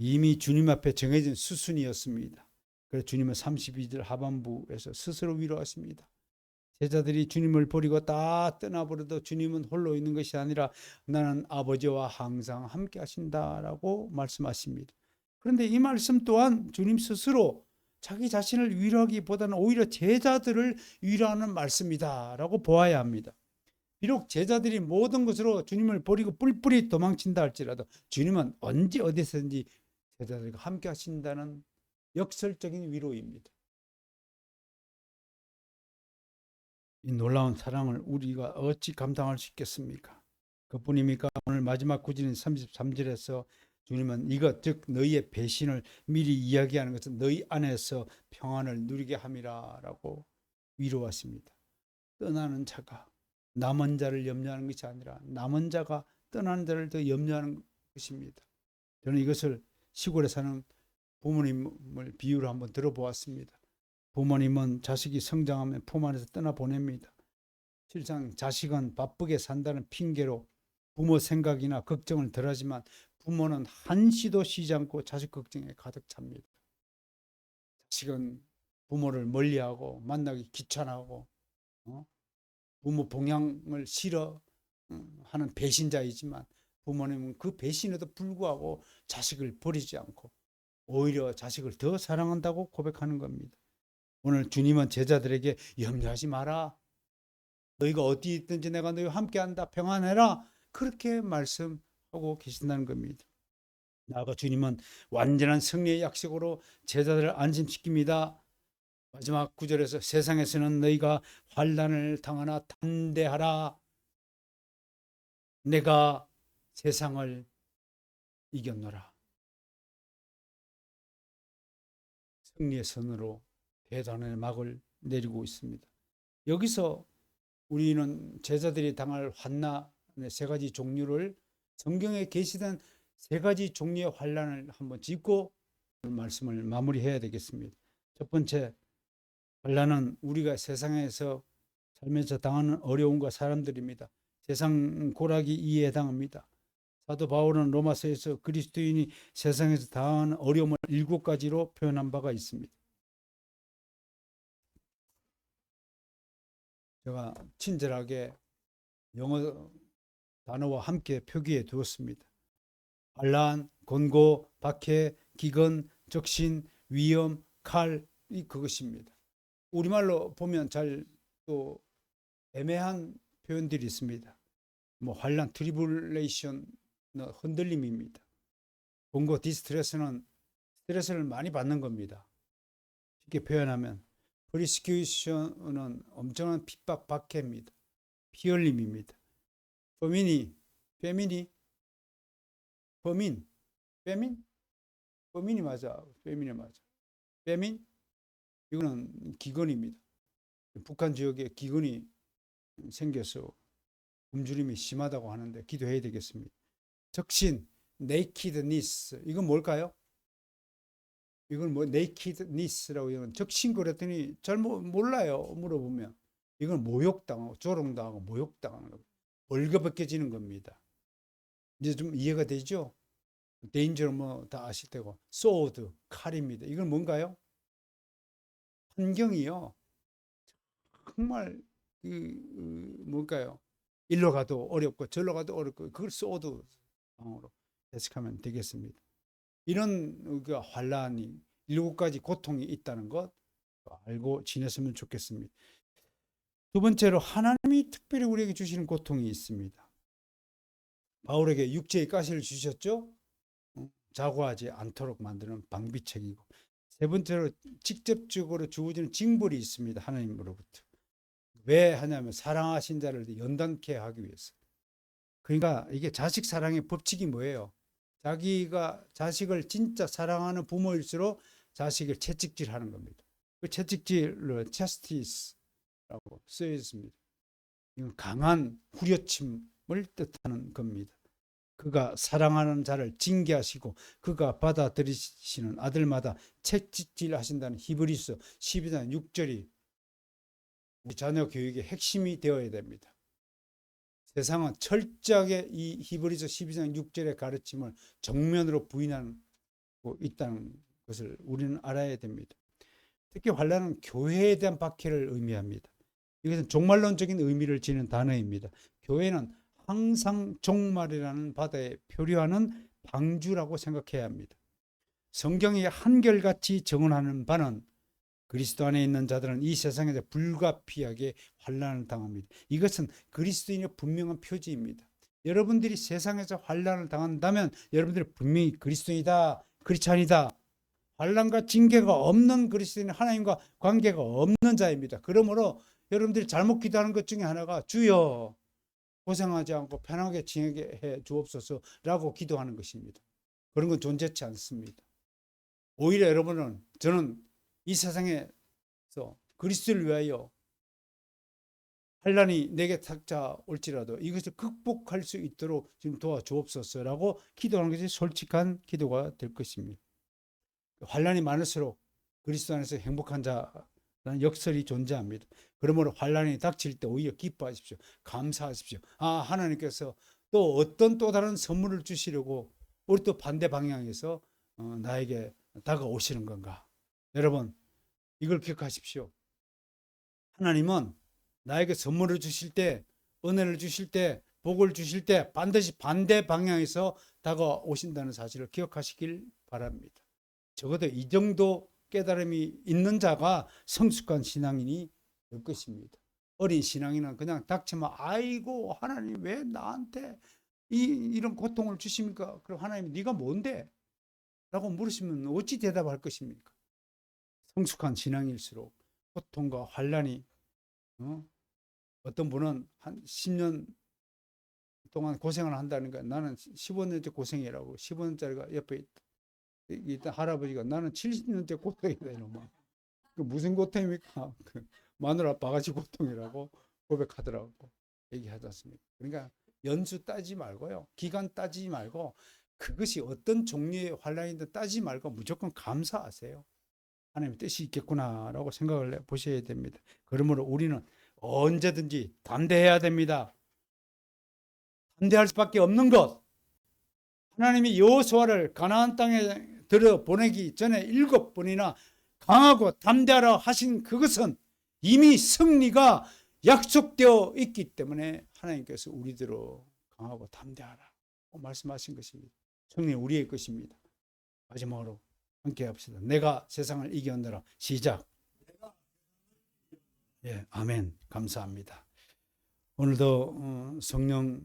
이미 주님 앞에 정해진 수순이었습니다. 그래서 주님은 32절 하반부에서 스스로 위로하십니다. 제자들이 주님을 버리고 다 떠나버려도 주님은 홀로 있는 것이 아니라 나는 아버지와 항상 함께 하신다라고 말씀하십니다. 그런데 이 말씀 또한 주님 스스로 자기 자신을 위로하기보다는 오히려 제자들을 위로하는 말씀이다라고 보아야 합니다. 비록 제자들이 모든 것으로 주님을 버리고 뿔뿔이 도망친다 할지라도 주님은 언제 어디서든지 제자들과 함께 하신다는 역설적인 위로입니다. 이 놀라운 사랑을 우리가 어찌 감당할 수 있겠습니까? 그뿐입니까? 오늘 마지막 구절인 33절에서 주님은 이것 즉 너희의 배신을 미리 이야기하는 것은 너희 안에서 평안을 누리게 함이라라고 위로하십니다. 떠나는 자가 남은 자를 염려하는 것이 아니라 남은 자가 떠나는 자를 더 염려하는 것입니다. 저는 이것을 시골에 사는 부모님을 비유로 한번 들어보았습니다. 부모님은 자식이 성장하면 품 안에서 떠나보냅니다. 실상 자식은 바쁘게 산다는 핑계로 부모 생각이나 걱정을 덜하지만 부모는 한시도 쉬지 않고 자식 걱정에 가득 찹니다. 자식은 부모를 멀리하고 만나기 귀찮아하고 부모 봉양을 싫어하는 배신자이지만 부모님은 그 배신에도 불구하고 자식을 버리지 않고 오히려 자식을 더 사랑한다고 고백하는 겁니다. 오늘 주님은 제자들에게 염려하지 마라. 너희가 어디 있든지 내가 너희와 함께한다. 평안해라. 그렇게 말씀하고 계신다는 겁니다. 나아가 주님은 완전한 승리의 약속으로 제자들을 안심시킵니다. 마지막 구절에서 세상에서는 너희가 환난을 당하나 담대하라. 내가 세상을 이겼노라. 승리의 선으로 대단한 막을 내리고 있습니다. 여기서 우리는 제자들이 당할 환난의 세 가지 종류를 성경에 계시던 세 가지 종류의 환난을 한번 짚고 말씀을 마무리해야 되겠습니다. 첫 번째 환난은 우리가 세상에서 살면서 당하는 어려움과 사람들입니다. 세상 고락이 이에 해당합니다. 사도 바울은 로마서에서 그리스도인이 세상에서 당하는 어려움을 7가지로 표현한 바가 있습니다. 제가 친절하게 영어 단어와 함께 표기해 두었습니다. 환난, 권고, 박해, 기근, 적신, 위험, 칼, 그것입니다. 우리말로 보면 잘 또 애매한 표현들이 있습니다. 뭐 환난, 트리블레이션, 흔들림입니다. 권고, 디스트레스는 스트레스를 많이 받는 겁니다. 쉽게 표현하면 퍼시큐션은 엄청난 핍박, 박해입니다. 피흘림입니다. 범인이 맞아. 페민이 맞아. 페민? 이거는 기근입니다. 북한 지역에 기근이 생겨서 굶주림이 심하다고 하는데 기도해야 되겠습니다. 적신, nakedness. 이건 뭘까요? 이건 뭐 nakedness라고 이건 적신 그랬더니 잘 몰라요. 물어보면 이건 모욕당하고 조롱당하고 모욕당하는 겁니다. 벌거벗겨지는 겁니다. 이제 좀 이해가 되죠? 데인저 뭐 다 아실 테고 sword 칼입니다. 이건 뭔가요? 환경이요. 정말 뭘까요? 일로 가도 어렵고 절로 가도 어렵고 그걸 sword 상으로 해석하면 되겠습니다. 이런 그 환란이 7가지 고통이 있다는 것 알고 지냈으면 좋겠습니다. 두 번째로 하나님이 특별히 우리에게 주시는 고통이 있습니다. 바울에게 육체의 가시를 주셨죠. 자고하지 않도록 만드는 방비책이고, 세 번째로 직접적으로 주어지는 징벌이 있습니다. 하나님으로부터. 왜 하냐면 사랑하신 자를 연단케 하기 위해서. 그러니까 이게 자식 사랑의 법칙이 뭐예요? 자기가 자식을 진짜 사랑하는 부모일수록 자식을 채찍질하는 겁니다. 그 채찍질로 chastise라고 쓰여 있습니다. 이건 강한 후려침을 뜻하는 겁니다. 그가 사랑하는 자를 징계하시고 그가 받아들이시는 아들마다 채찍질하신다는 히브리서 12장 6절이 우리 자녀 교육의 핵심이 되어야 됩니다. 세상은 철저하게 이 히브리서 12장 6절의 가르침을 정면으로 부인하고 있다는 것을 우리는 알아야 됩니다. 특히 환난은 교회에 대한 박해를 의미합니다. 이것은 종말론적인 의미를 지닌 단어입니다. 교회는 항상 종말이라는 바다에 표류하는 방주라고 생각해야 합니다. 성경이 한결같이 증언하는 바는 그리스도 안에 있는 자들은 이 세상에서 불가피하게 환난을 당합니다. 이것은 그리스도인의 분명한 표지입니다. 여러분들이 세상에서 환난을 당한다면 여러분들이 분명히 그리스도인이다, 크리스찬이다. 환난과 징계가 없는 그리스도인은 하나님과 관계가 없는 자입니다. 그러므로 여러분들이 잘못 기도하는 것 중에 하나가 주여 고생하지 않고 편하게 지내게 해 주옵소서라고 기도하는 것입니다. 그런 건 존재치 않습니다. 오히려 여러분은 저는 이 세상에서 그리스도를 위하여 환난이 내게 닥쳐올지라도 이것을 극복할 수 있도록 지금 도와주옵소서라고 기도하는 것이 솔직한 기도가 될 것입니다. 환난이 많을수록 그리스도 안에서 행복한 자라는 역설이 존재합니다. 그러므로 환난이 닥칠 때 오히려 기뻐하십시오. 감사하십시오. 하나님께서 또 어떤 또 다른 선물을 주시려고 우리 또 반대 방향에서 나에게 다가오시는 건가? 여러분 이걸 기억하십시오. 하나님은 나에게 선물을 주실 때, 은혜를 주실 때, 복을 주실 때 반드시 반대 방향에서 다가오신다는 사실을 기억하시길 바랍니다. 적어도 이 정도 깨달음이 있는 자가 성숙한 신앙인이 될 것입니다. 어린 신앙인은 그냥 닥치면 아이고 하나님 왜 나한테 이런 고통을 주십니까? 그럼 하나님 네가 뭔데? 라고 물으시면 어찌 대답할 것입니까? 성숙한 신앙일수록 고통과 환난이 어떤 분은 한 10년 동안 고생을 한다니까 나는 15년째 고생이라고 15년짜리가 옆에 있다. 일단 할아버지가 나는 70년째 고통이다 이놈아. 그 무슨 고통입니까? 그 마누라 바가지 고통이라고 고백하더라고. 얘기하지 않습니까? 그러니까 연수 따지지 말고요. 기간 따지지 말고 그것이 어떤 종류의 환난인지 따지지 말고 무조건 감사하세요. 하나님의 뜻이 있겠구나라고 생각을 해보셔야 됩니다. 그러므로 우리는 언제든지 담대해야 됩니다. 담대할 수밖에 없는 것. 하나님이 여호수아를 가나안 땅에 들여 보내기 전에 7번이나 강하고 담대하라 하신 그것은 이미 승리가 약속되어 있기 때문에 하나님께서 우리들로 강하고 담대하라고 말씀하신 것입니다. 승리 우리의 것입니다. 마지막으로 함께 합시다. 내가 세상을 이겨내라. 시작. 예, 아멘. 감사합니다. 오늘도 성령